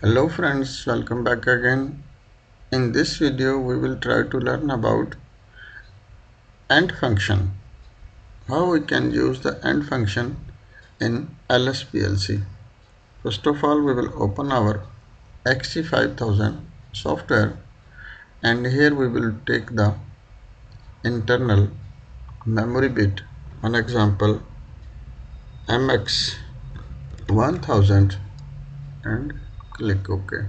Hello friends, welcome back again. In this video we will try to learn about AND function. How we can use the AND function in LS PLC. First of all, we will open our XE5000 software, and here we will take the internal memory bit, an example MX1000, and click OK.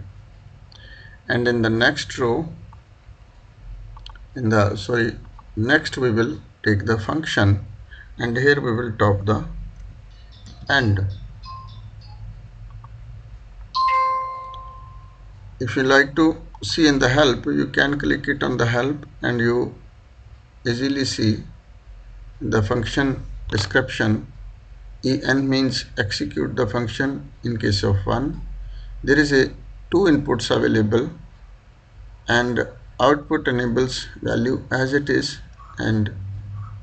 And in the next row, next we will take the function, and here we will top the AND. If you like to see in the help, you can click it on the help and you easily see the function description. EN means execute the function in case of 1. There is a 2 inputs available, and output enables value as it is, and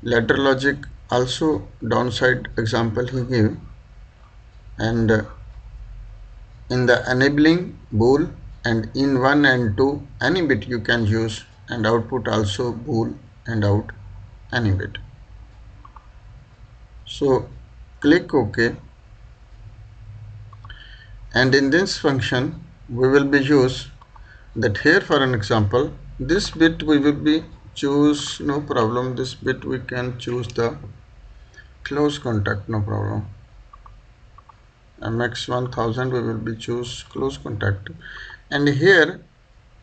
ladder logic also downside example he gave, and in the enabling bool and in 1 and 2 any bit you can use, and output also bool and out any bit. So click OK, and in this function we will be use that here for an example this bit we will be choose, no problem, this bit we can choose the close contact, no problem. MX1000 we will be choose close contact, and here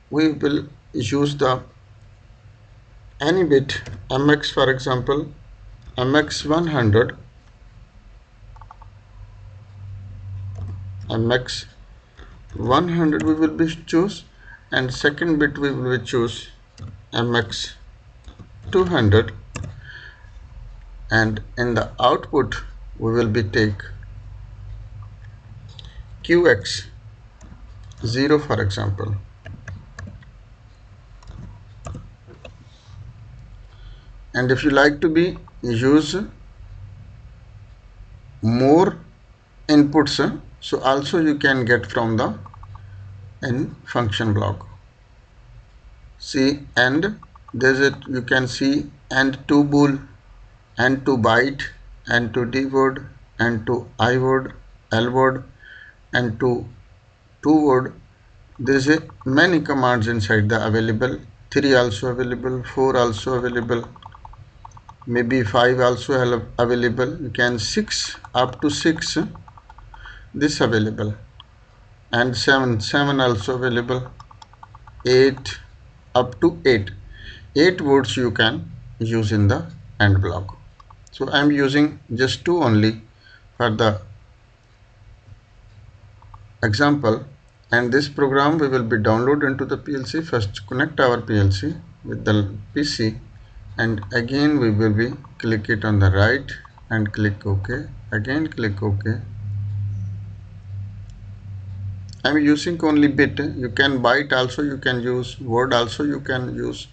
we will use the any bit MX, for example MX100, MX100 we will be choose, and second bit we will choose MX200, and in the output we will be take QX0, for example. And if you like to be use more inputs, so also you can get from the in function block. See, and there's it, you can see and to bool, and to byte, and to D word, and to I word, L word, and to 2 word. There is a many commands inside the available. 3 also available, 4 also available, maybe 5 also available. You can 6 up to 6 this available, and 7 also available, 8 up to 8 words you can use in the AND block. So I am using just 2 only for the example, and this program we will be download into the PLC. First connect our PLC with the PC, and again we will be click it on the right and click OK, again click OK. I am using only bit. You can byte also, you can use word also, you can use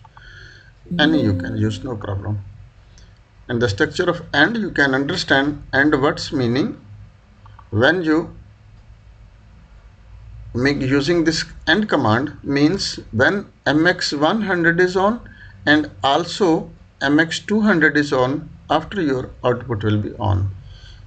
any, you can use, no problem. And the structure of AND you can understand, and what's meaning when you make using this AND command means when MX100 is on and also MX200 is on, after your output will be on.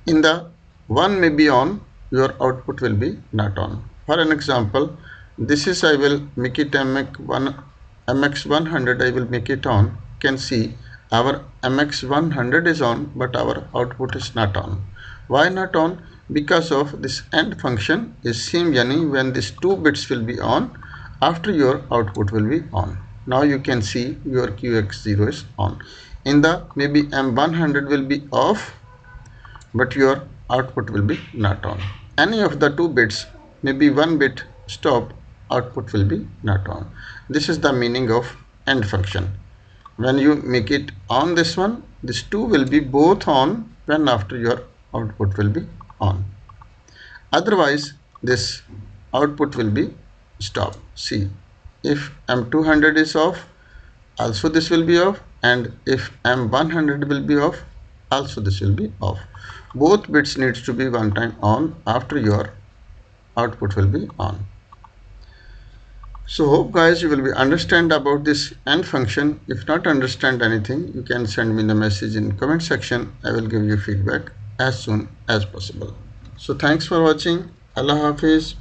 In the one may be on, your output will be not on. For an example, this is I will make it MX100, I will make it on. Can see our MX100 is on, but our output is not on. Why not on? Because of this AND function is same, yani when these 2 bits will be on, after your output will be on. Now you can see your QX0 is on. In the maybe M100 will be off, but your output will be not on. Any of the 2 bits, maybe 1 bit stop, output will be not on. This is the meaning of AND function. When you make it on this one, this 2 will be both on when after your output will be on. Otherwise this output will be stop. See, if M200 is off, also this will be off, and if M100 will be off, also this will be off. Both bits needs to be one time on, after your output will be on. So hope guys you will be understand about this AND function. If not understand anything, you can send me the message in comment section. I will give you feedback as soon as possible. So thanks for watching. Allah Hafiz.